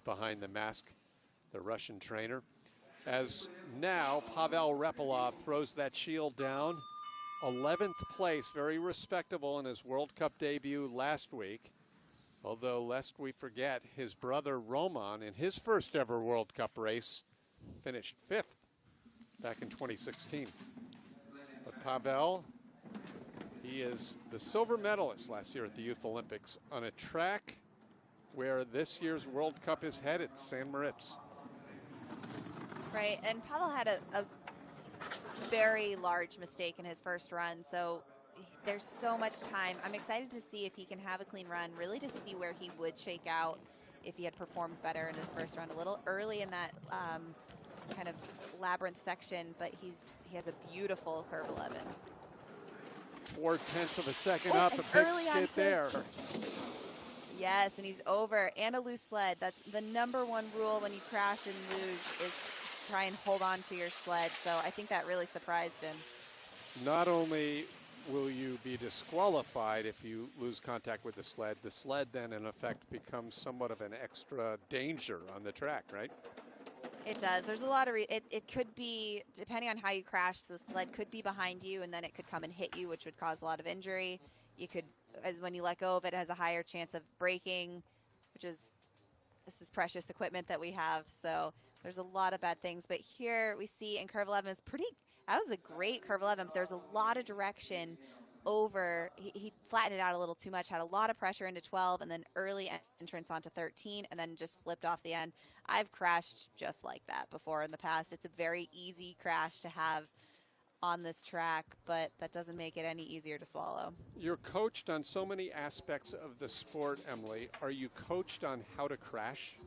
behind the mask, the Russian trainer. As now Pavel Repilov throws that shield down. 11th place, very respectable in his World Cup debut last week. Although, lest we forget, his brother Roman, in his first ever World Cup race, finished 5th back in 2016. But Pavel, he is the silver medalist last year at the Youth Olympics on a track where this year's World Cup is headed, San Moritz. Right, and Pavel had a very large mistake in his first run, so there's so much time. I'm excited to see if he can have a clean run, really to see where he would shake out if he had performed better in his first run. A little early in that kind of labyrinth section, but he has a beautiful curve 11. 0.4 of a second up, a big skid there. Yes, and he's over, and a loose sled. That's the #1 rule when you crash in luge, is try and hold on to your sled. So I think that really surprised him. Not only will you be disqualified if you lose contact with the sled then in effect becomes somewhat of an extra danger on the track, right? It does. There's a lot of, it could be, depending on how you crash, the sled could be behind you and then it could come and hit you, which would cause a lot of injury. You could, as when you let go of it, it has a higher chance of breaking, this is precious equipment that we have. So there's a lot of bad things. But here we see in curve 11 is that was a great curve 11, but there's a lot of direction over. He flattened it out a little too much, had a lot of pressure into 12, and then early entrance onto 13, and then just flipped off the end. I've crashed just like that before in the past. It's a very easy crash to have on this track, but that doesn't make it any easier to swallow. You're coached on so many aspects of the sport, Emily. Are you coached on how to crash?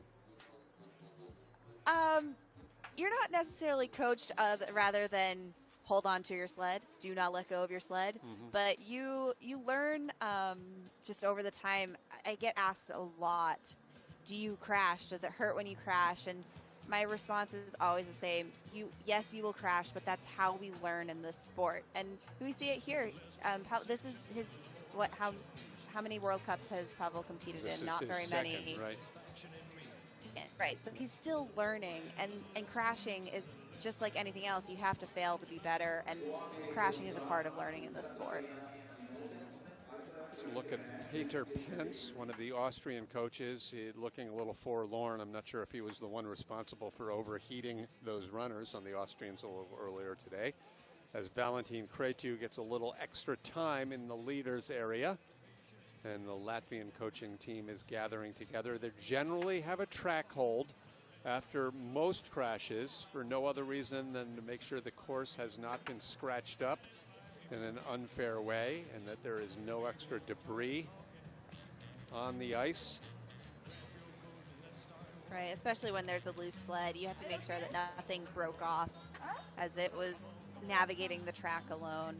You're not necessarily coached rather than hold on to your sled, do not let go of your sled, but you learn just over the time. I get asked a lot, do you crash? Does it hurt when you crash? And my response is always the same. Yes, you will crash, but that's how we learn in this sport. And we see it here. This is how many World Cups has Pavel competed in? Not very many. Right. Right, so he's still learning, and crashing is just like anything else. You have to fail to be better, and crashing is a part of learning in this sport. So look at Peter Pence, one of the Austrian coaches. He's looking a little forlorn. I'm not sure if he was the one responsible for overheating those runners on the Austrians a little earlier today. As Valentin Cretu gets a little extra time in the leaders area. And the Latvian coaching team is gathering together. They generally have a track hold after most crashes for no other reason than to make sure the course has not been scratched up in an unfair way and that there is no extra debris on the ice. Right, especially when there's a loose sled. You have to make sure that nothing broke off as it was navigating the track alone.